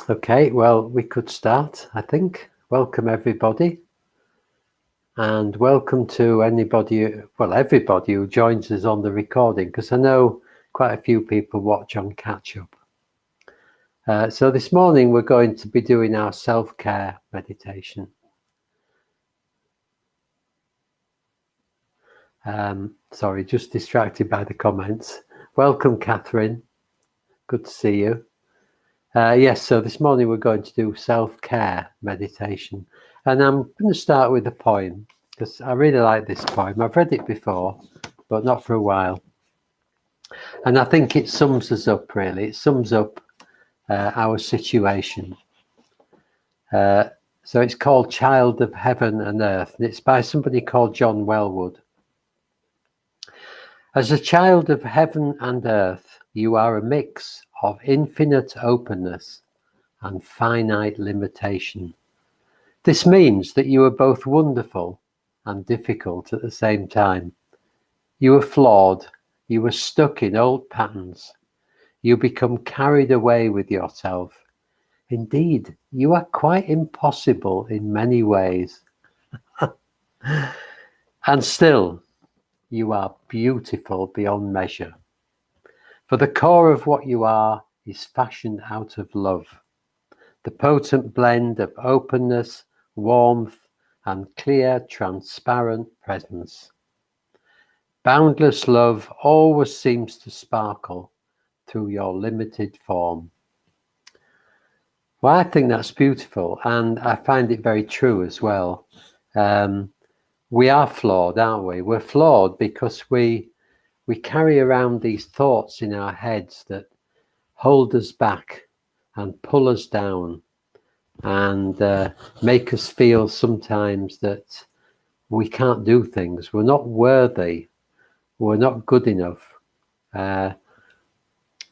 Okay, well, we could start, I think. Welcome everybody, and welcome to everybody who joins us on the recording, because I know quite a few people watch on catch up. So this morning we're going to be doing our self-care meditation. Sorry, just distracted by the comments. Welcome, Catherine. Good to see you. Yes, so this morning we're going to do self-care meditation, and I'm going to start with a poem because I really like this poem. I've read it before, but not for a while, and I think it sums us up really. It sums up our situation. So it's called Child of Heaven and Earth, and it's by somebody called John Wellwood. As a child of heaven and earth, you are a mix of infinite openness and finite limitation. This means that you are both wonderful and difficult at the same time. You are flawed, you are stuck in old patterns, you become carried away with yourself. Indeed, you are quite impossible in many ways. And still, you are beautiful beyond measure. For the core of what you are is fashioned out of love. The potent blend of openness, warmth, and clear, transparent presence. Boundless love always seems to sparkle through your limited form. Well, I think that's beautiful, and I find it very true as well. We are flawed, aren't we? We're flawed because we carry around these thoughts in our heads that hold us back and pull us down and make us feel sometimes that we can't do things. We're not worthy. We're not good enough. We're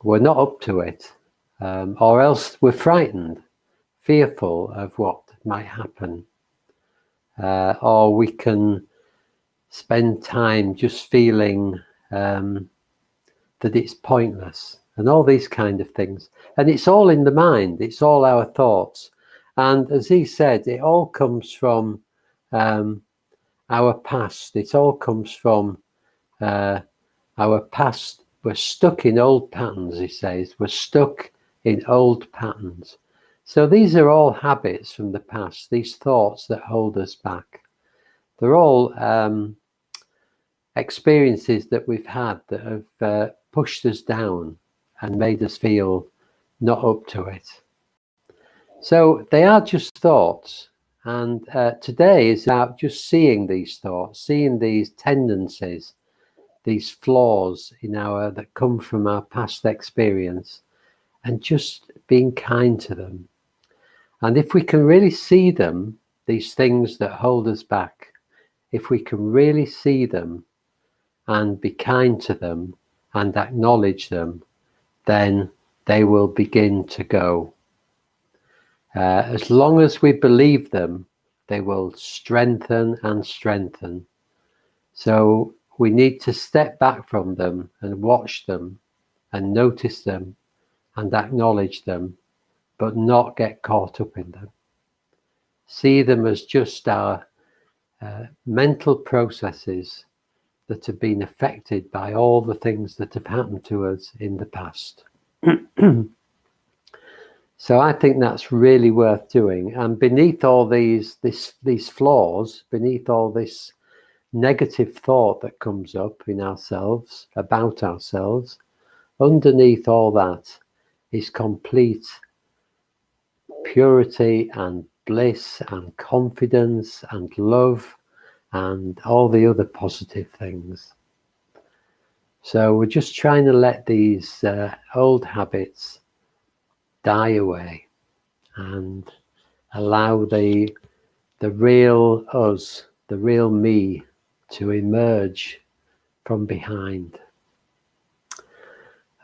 not up to it. Or else we're frightened, fearful of what might happen. Or we can spend time just feeling that it's pointless and all these kind of things. And it's all in the mind. It's all our thoughts. And as he said, it all comes from our past. It all comes from our past. We're stuck in old patterns, he says. We're stuck in old patterns. So these are all habits from the past, these thoughts that hold us back. They're all experiences that we've had that have pushed us down and made us feel not up to it. So they are just thoughts, and today is about just seeing these thoughts, seeing these tendencies, these flaws in that come from our past experience, and just being kind to them. And if we can really see them, these things that hold us back, if we can really see them and be kind to them and acknowledge them, then they will begin to go. As long as we believe them, they will strengthen and strengthen. So we need to step back from them and watch them and notice them and acknowledge them, but not get caught up in them. See them as just our mental processes that have been affected by all the things that have happened to us in the past. So I think that's really worth doing. And beneath all these flaws, beneath all this negative thought that comes up in ourselves, about ourselves, underneath all that is complete purity and bliss and confidence and love and all the other positive things. So we're just trying to let these old habits die away and allow the real us, the real me, to emerge from behind.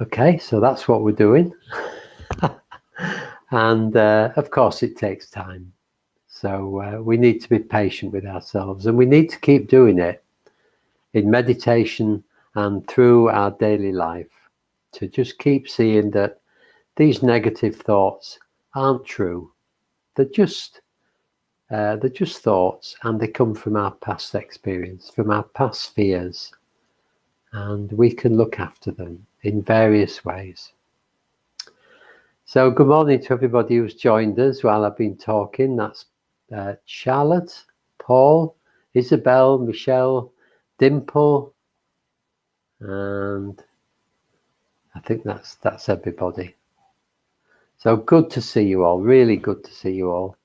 Okay, so that's what we're doing. And of course it takes time. So we need to be patient with ourselves, and we need to keep doing it in meditation and through our daily life, to just keep seeing that these negative thoughts aren't true. They're just thoughts, and they come from our past experience, from our past fears, and we can look after them in various ways. So good morning to everybody who's joined us while I've been talking. That's Charlotte, Paul, Isabel, Michelle, Dimple, and I think that's everybody. So good to see you all, really good to see you all.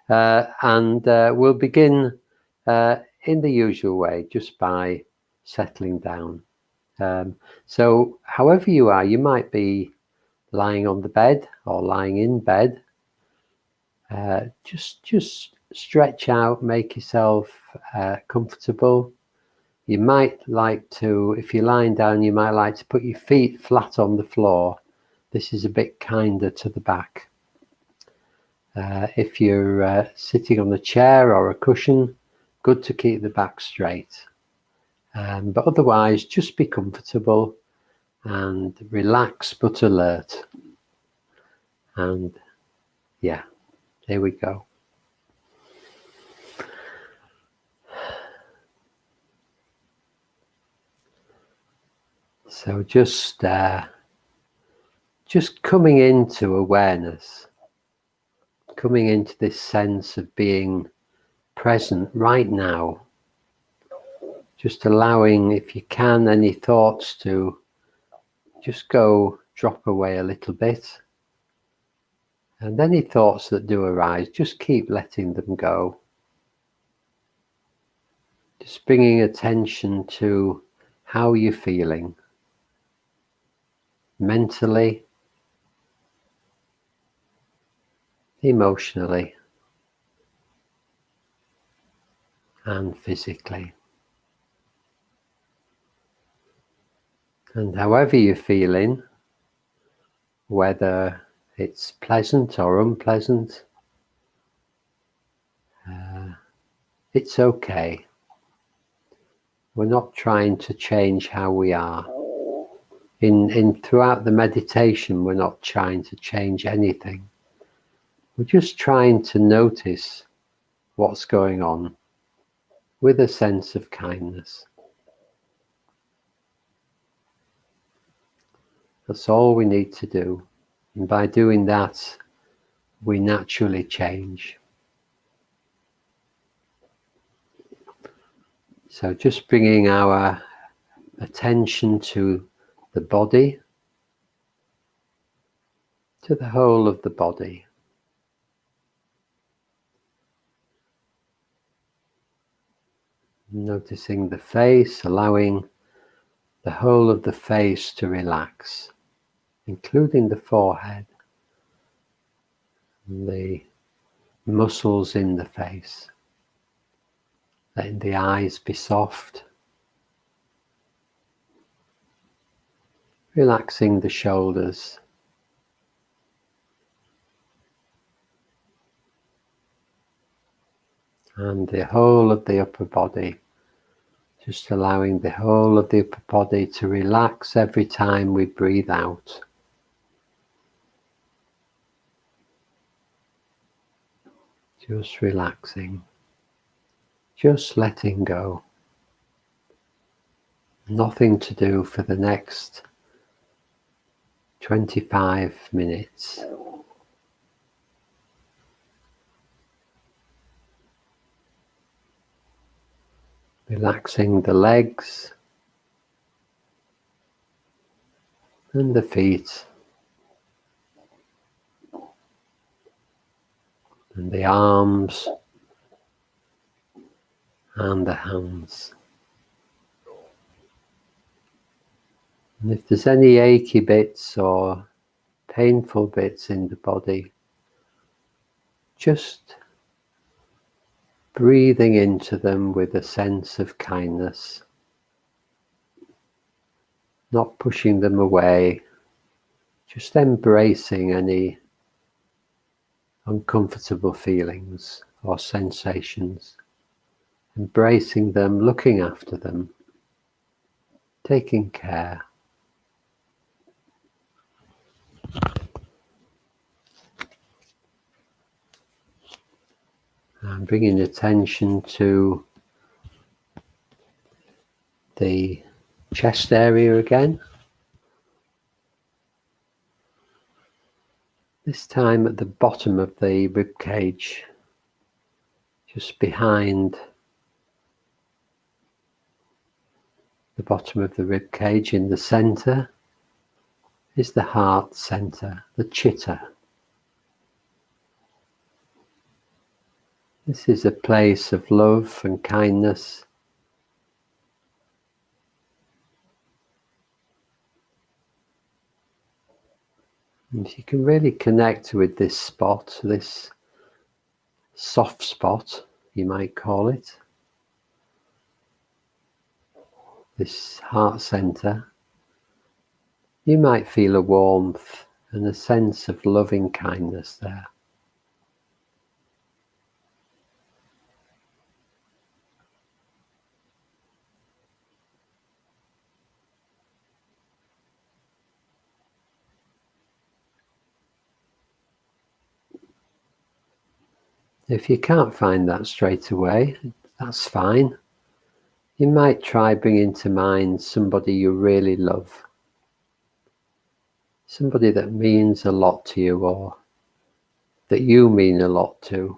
And we'll begin in the usual way, just by settling down. So however you are, you might be lying on the bed or lying in bed. Just stretch out, make yourself comfortable. You might like to, if you're lying down, you might like to put your feet flat on the floor. This is a bit kinder to the back. If you're sitting on a chair or a cushion, good to keep the back straight. But otherwise, just be comfortable and relax but alert. And yeah, there we go. So just coming into awareness, coming into this sense of being present right now, just allowing, if you can, any thoughts to just drop away a little bit. And any thoughts that do arise, just keep letting them go. Just bringing attention to how you're feeling mentally, emotionally, and physically. And however you're feeling, whether it's pleasant or unpleasant, it's okay. We're not trying to change how we are. Throughout the meditation, we're not trying to change anything. We're just trying to notice what's going on with a sense of kindness. That's all we need to do. And by doing that, we naturally change. So just bringing our attention to the body, to the whole of the body. Noticing the face, allowing the whole of the face to relax, including the forehead, and the muscles in the face. Letting the eyes be soft. Relaxing the shoulders. And the whole of the upper body. Just allowing the whole of the upper body to relax every time we breathe out. Just relaxing. Just letting go. Nothing to do for the next 25 minutes. Relaxing the legs and the feet and the arms and the hands. And if there's any achy bits or painful bits in the body, just breathing into them with a sense of kindness, not pushing them away, just embracing any uncomfortable feelings or sensations, embracing them, looking after them, taking care. And bringing attention to the chest area again. This time at the bottom of the rib cage, just behind the bottom of the rib cage in the center is the heart center, the chitta. This is a place of love and kindness. And you can really connect with this spot, this soft spot, you might call it, this heart center. You might feel a warmth and a sense of loving kindness there. If you can't find that straight away, that's fine. You might try bringing to mind somebody you really love, somebody that means a lot to you or that you mean a lot to.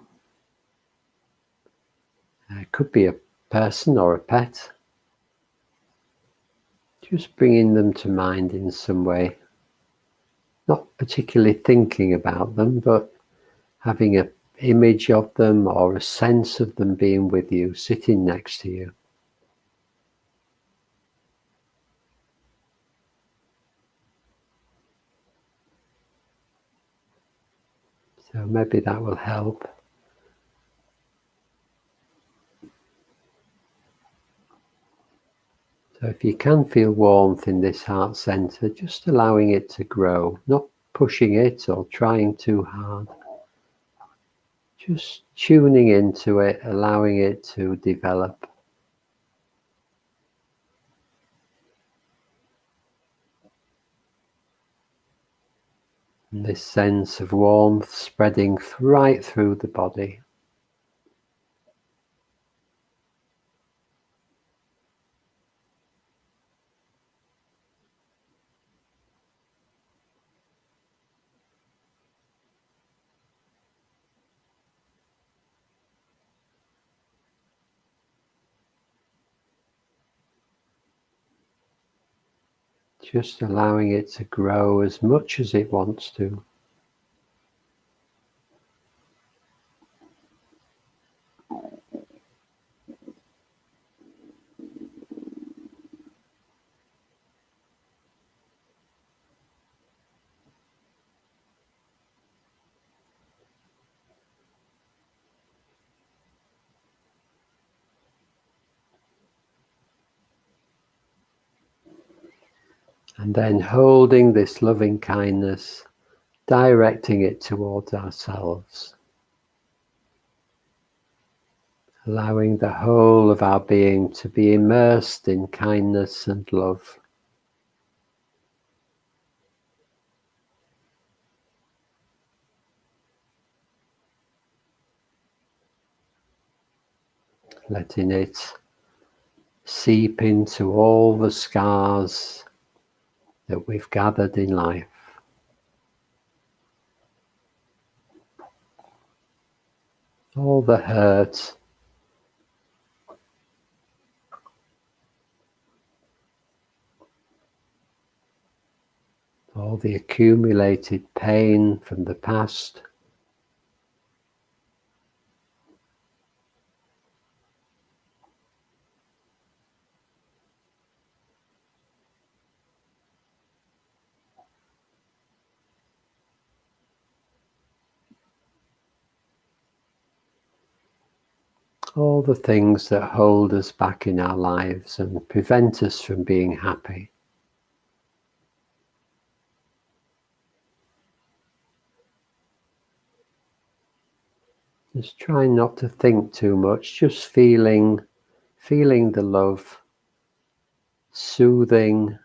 It could be a person or a pet. Just bringing them to mind in some way. Not particularly thinking about them, but having an image of them or a sense of them being with you, sitting next to you. So maybe that will help. So if you can feel warmth in this heart center, just allowing it to grow, not pushing it or trying too hard. Just tuning into it, allowing it to develop. And this sense of warmth spreading right through the body. Just allowing it to grow as much as it wants to. And then holding this loving kindness, directing it towards ourselves. Allowing the whole of our being to be immersed in kindness and love. Letting it seep into all the scars that we've gathered in life. All the hurt, all the accumulated pain from the past. All the things that hold us back in our lives and prevent us from being happy. Just try not to think too much, just feeling the love, soothing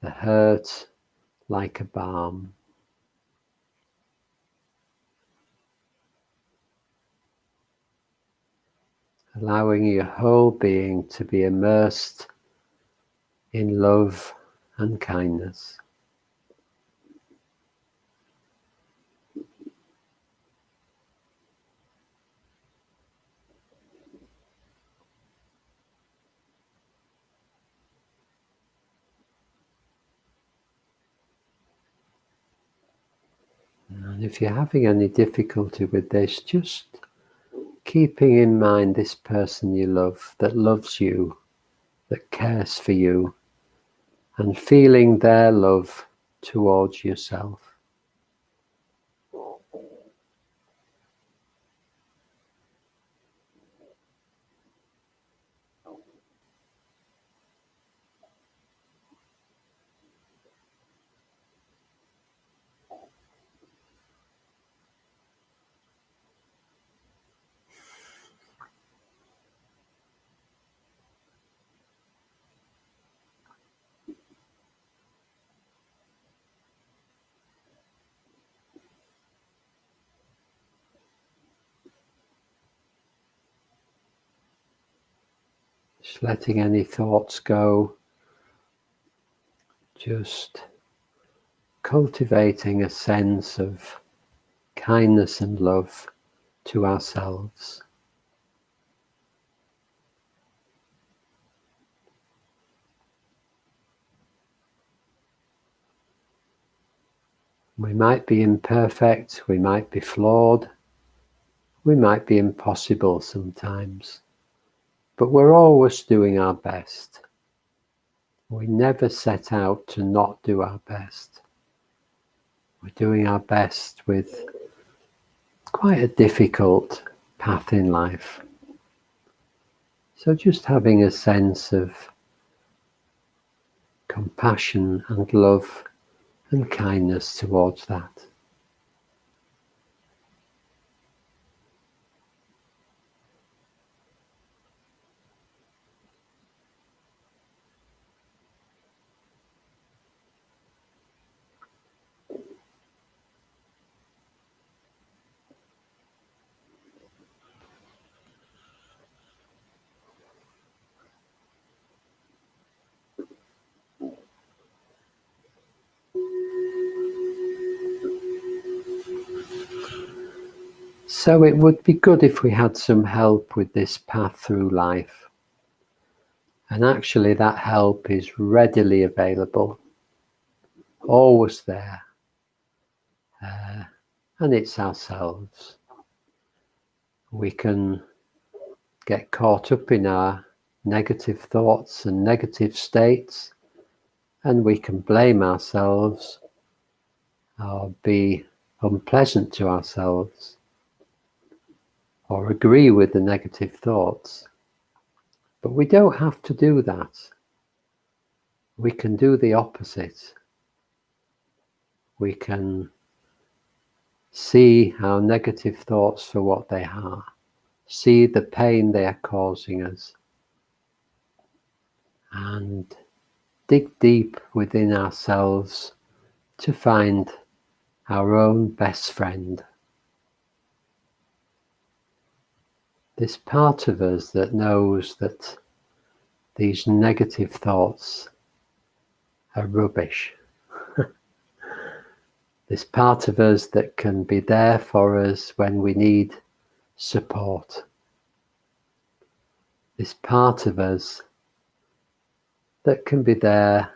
the hurt like a balm. allowing your whole being to be immersed in love and kindness. And if you're having any difficulty with this, just keeping in mind this person you love, that loves you, that cares for you, and feeling their love towards yourself. Just letting any thoughts go, just cultivating a sense of kindness and love to ourselves. We might be imperfect, we might be flawed, we might be impossible sometimes, but we're always doing our best. We never set out to not do our best. We're doing our best with quite a difficult path in life. So just having a sense of compassion and love and kindness towards that. So it would be good if we had some help with this path through life. And actually that help is readily available, always there. And it's ourselves. We can get caught up in our negative thoughts and negative states, and we can blame ourselves or be unpleasant to ourselves or agree with the negative thoughts. But we don't have to do that. We can do the opposite. We can see our negative thoughts for what they are, see the pain they are causing us, and dig deep within ourselves to find our own best friend. This part of us that knows that these negative thoughts are rubbish. This part of us that can be there for us when we need support. This part of us that can be there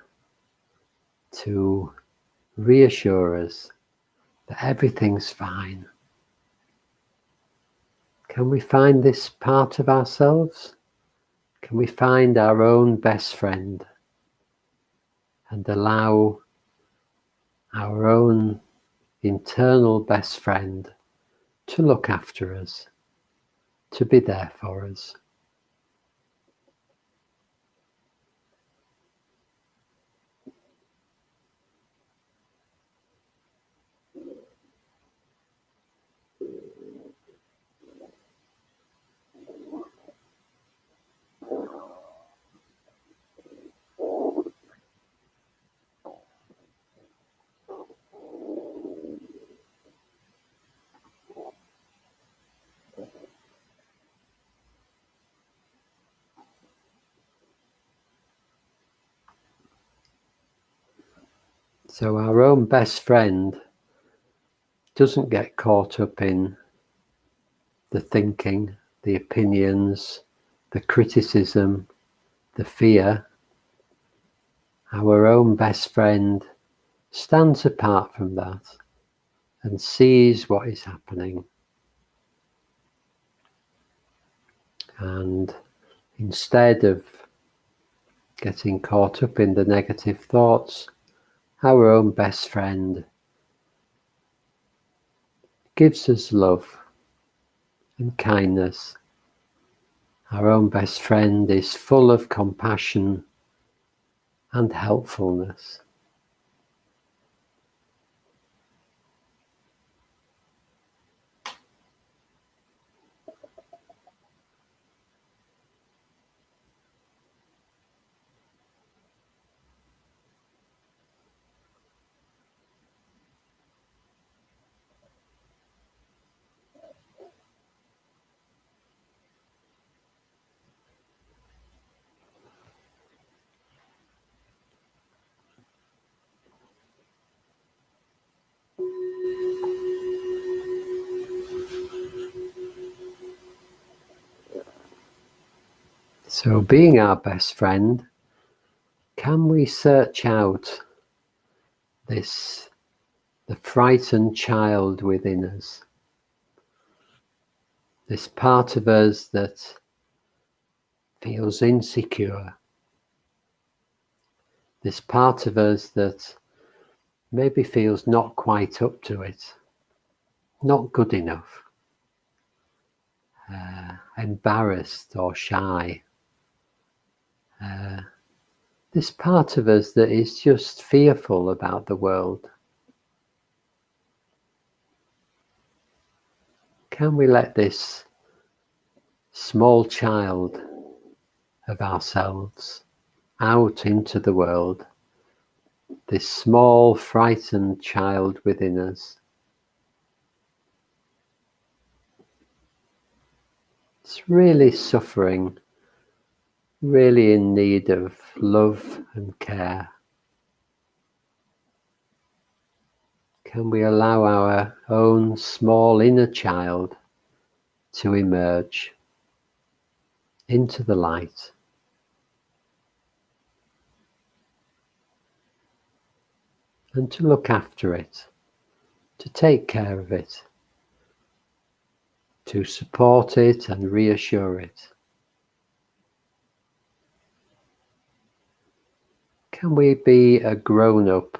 to reassure us that everything's fine. Can we find this part of ourselves? Can we find our own best friend and allow our own internal best friend to look after us, to be there for us? So our own best friend doesn't get caught up in the thinking, the opinions, the criticism, the fear. Our own best friend stands apart from that and sees what is happening. And instead of getting caught up in the negative thoughts, our own best friend gives us love and kindness. Our own best friend is full of compassion and helpfulness. So, being our best friend, can we search out the frightened child within us? This part of us that feels insecure. This part of us that maybe feels not quite up to it, not good enough, embarrassed or shy. This part of us that is just fearful about the world. Can we let this small child of ourselves out into the world, this small frightened child within us? It's really suffering, really in need of love and care. Can we allow our own small inner child to emerge into the light? And to look after it, to take care of it, to support it and reassure it. Can we be a grown-up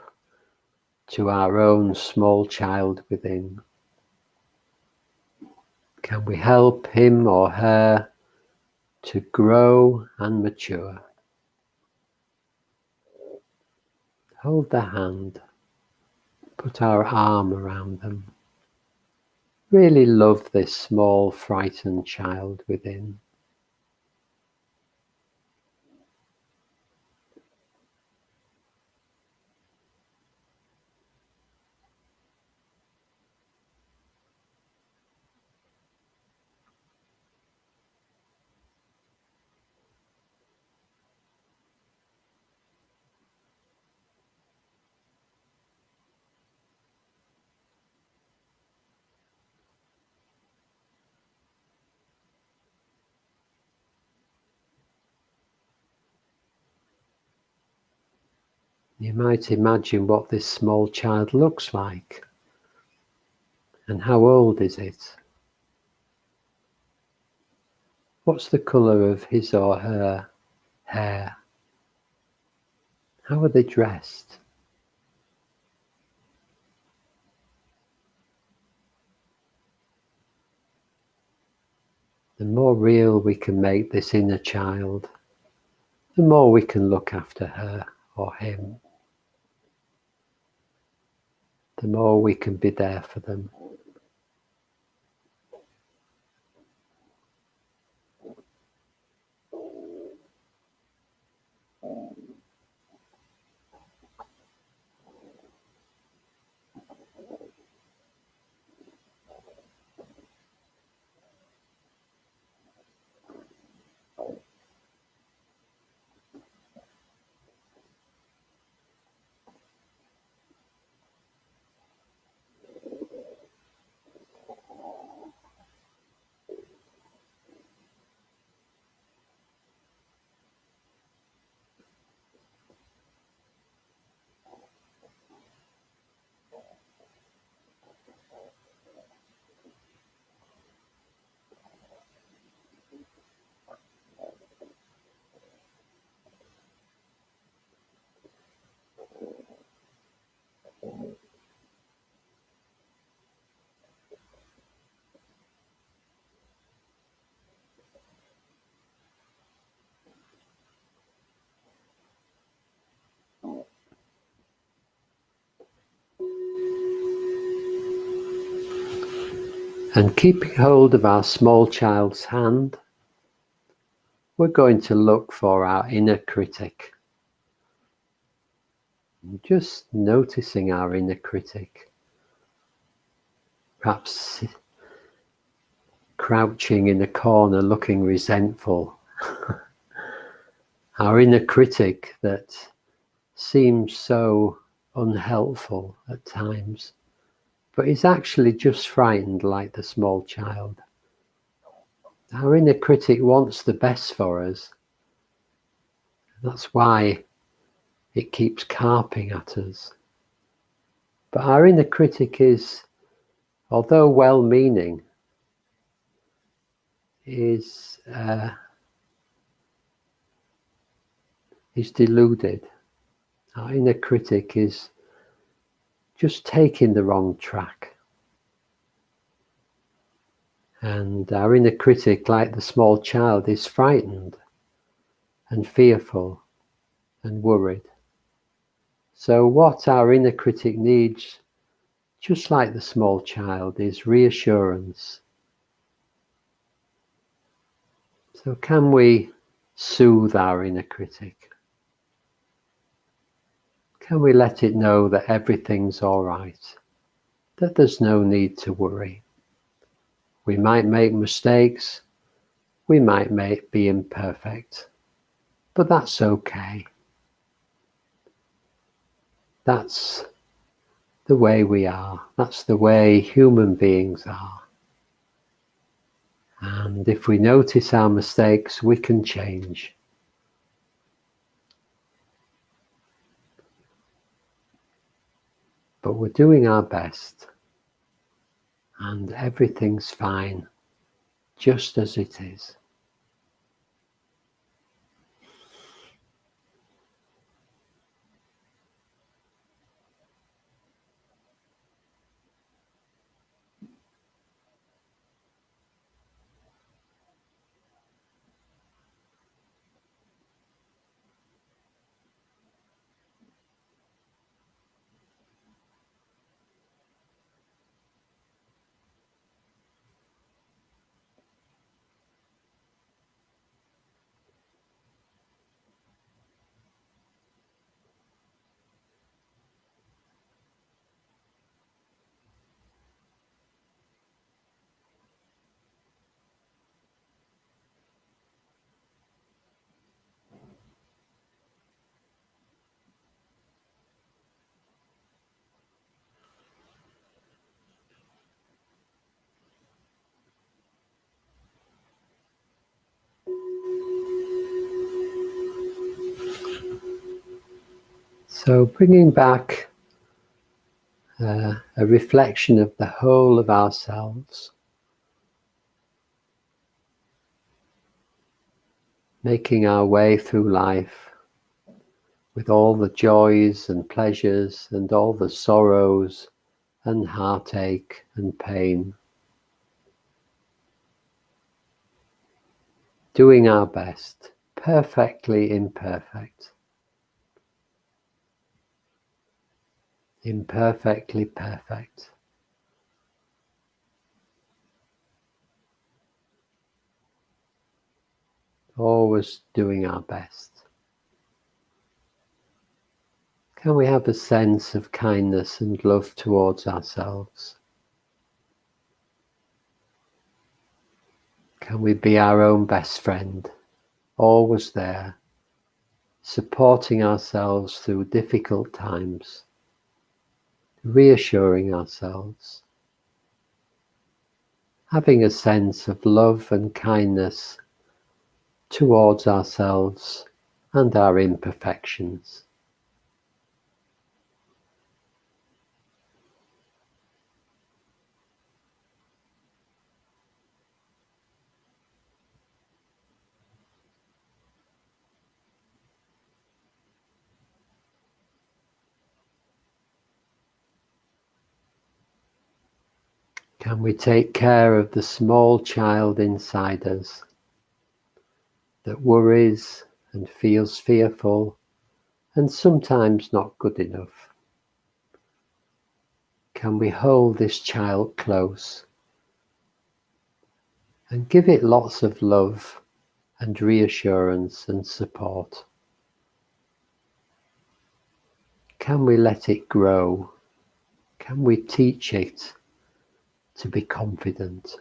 to our own small child within? Can we help him or her to grow and mature? Hold their hand, put our arm around them. Really love this small frightened child within. You might imagine what this small child looks like. And how old is it? What's the colour of his or her hair? How are they dressed? The more real we can make this inner child, the more we can look after her or him. The more we can be there for them. And keeping hold of our small child's hand, we're going to look for our inner critic. Just noticing our inner critic, perhaps crouching in a corner looking resentful. Our inner critic that seems so unhelpful at times, but is actually just frightened like the small child. Our inner critic wants the best for us. That's why it keeps carping at us. But our inner critic is, although well-meaning, is deluded. Our inner critic is just taking the wrong track. And our inner critic, like the small child, is frightened and fearful and worried. So what our inner critic needs, just like the small child, is reassurance. So can we soothe our inner critic? Can we let it know that everything's all right, that there's no need to worry? We might make mistakes, we might be imperfect, but that's okay. That's the way we are. That's the way human beings are. And if we notice our mistakes, we can change. But we're doing our best, and everything's fine, just as it is. So bringing back a reflection of the whole of ourselves, making our way through life with all the joys and pleasures and all the sorrows and heartache and pain. Doing our best, perfectly imperfect, imperfectly perfect. Always doing our best. Can we have a sense of kindness and love towards ourselves? Can we be our own best friend, always there, supporting ourselves through difficult times, reassuring ourselves, having a sense of love and kindness towards ourselves and our imperfections. Can we take care of the small child inside us that worries and feels fearful and sometimes not good enough? Can we hold this child close and give it lots of love and reassurance and support. Can we let it grow? Can we teach it to be confident?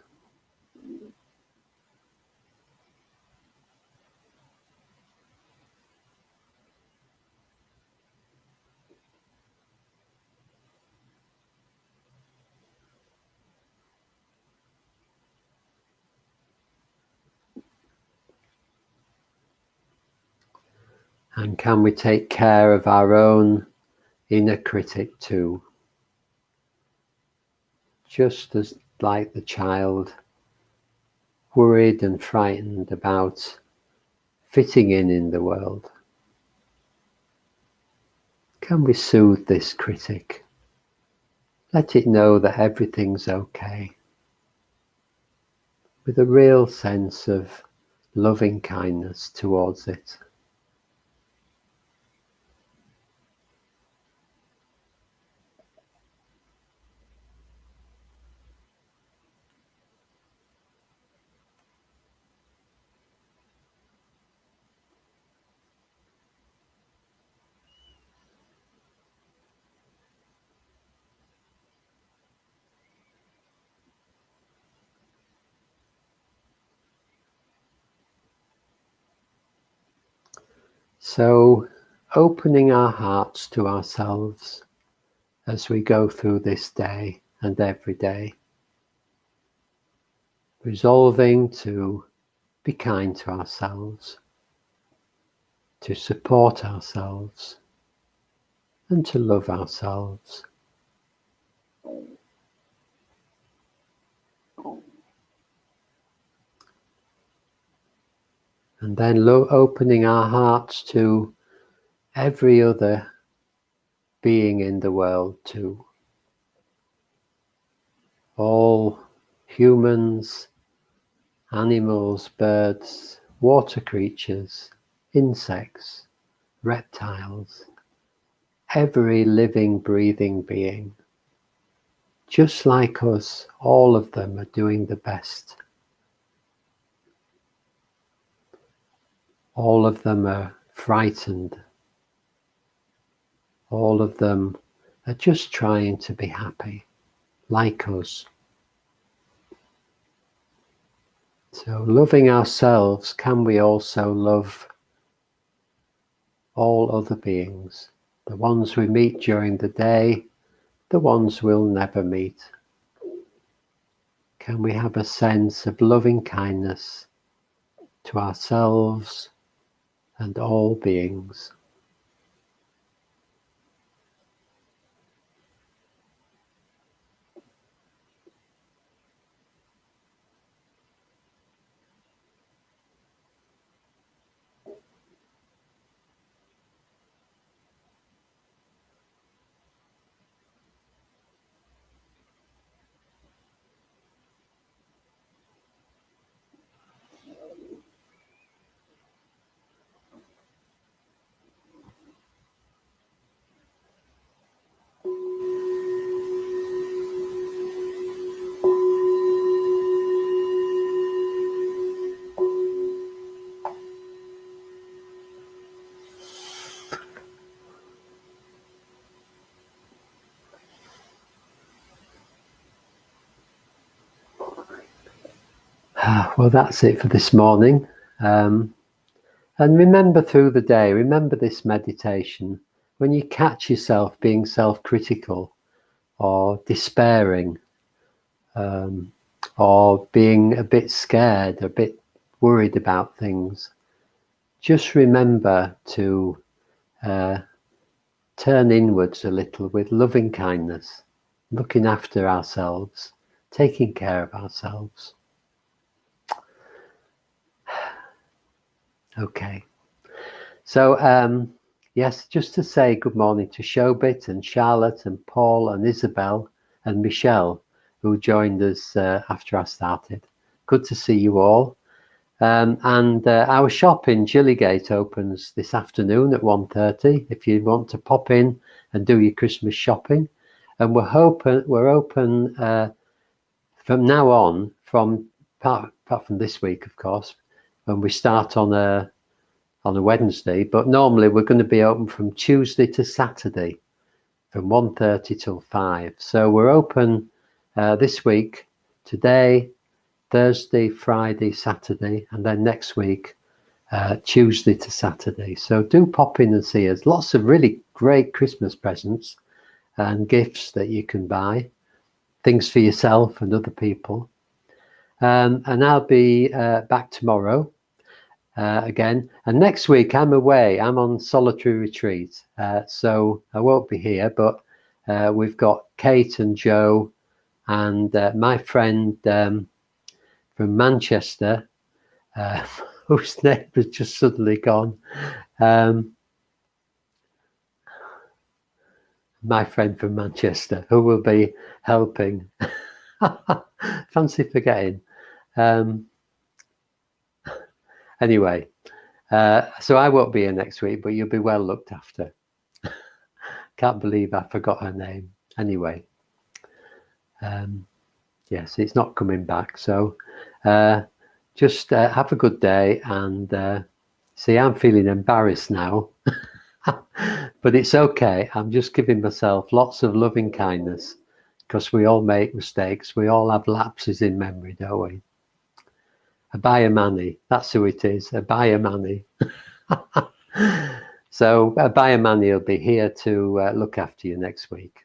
And can we take care of our own inner critic too? Just as like the child, worried and frightened about fitting in the world. Can we soothe this critic? Let it know that everything's okay, with a real sense of loving kindness towards it. So, opening our hearts to ourselves as we go through this day and every day, resolving to be kind to ourselves, to support ourselves, and to love ourselves. And then opening our hearts to every other being in the world too. All humans, animals, birds, water creatures, insects, reptiles, every living, breathing being. Just like us, all of them are doing the best. All of them are frightened. All of them are just trying to be happy, like us. So, loving ourselves, can we also love all other beings? The ones we meet during the day, the ones we'll never meet. Can we have a sense of loving kindness to ourselves and all beings? Well, that's it for this morning. And remember through the day, remember this meditation. When you catch yourself being self-critical or despairing, or being a bit scared, a bit worried about things, just remember to turn inwards a little with loving kindness, looking after ourselves, taking care of ourselves. Okay. So, yes, just to say good morning to Shobit and Charlotte and Paul and Isabel and Michelle, who joined us after I started. Good to see you all. And our shop in Gillygate opens this afternoon at 1:30 if you want to pop in and do your Christmas shopping. And we're open from now on from apart from this week, of course, when we start on a Wednesday. But normally we're going to be open from Tuesday to Saturday, from 1:30 till 5. So we're open this week, today, Thursday, Friday, Saturday, and then next week, Tuesday to Saturday. So do pop in and see us. Lots of really great Christmas presents and gifts that you can buy, things for yourself and other people. And I'll be back tomorrow again. And next week I'm away. I'm on solitary retreat. So I won't be here, but we've got Kate and Joe and my friend from Manchester, whose name has just suddenly gone. My friend from Manchester, who will be helping. Fancy forgetting. Anyway, so I won't be here next week, but you'll be well looked after. Can't believe I forgot her name. Anyway, yes, it's not coming back. So just have a good day. And see, I'm feeling embarrassed now. But it's okay. I'm just giving myself lots of loving kindness, because we all make mistakes. We all have lapses in memory, don't we? Abaya Mani, that's who it is, Abaya Mani. So Abaya Mani will be here to look after you next week.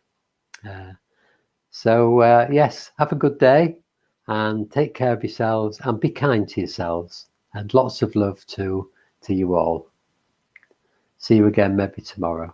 Yes, have a good day and take care of yourselves and be kind to yourselves, and lots of love to you all. See you again maybe tomorrow.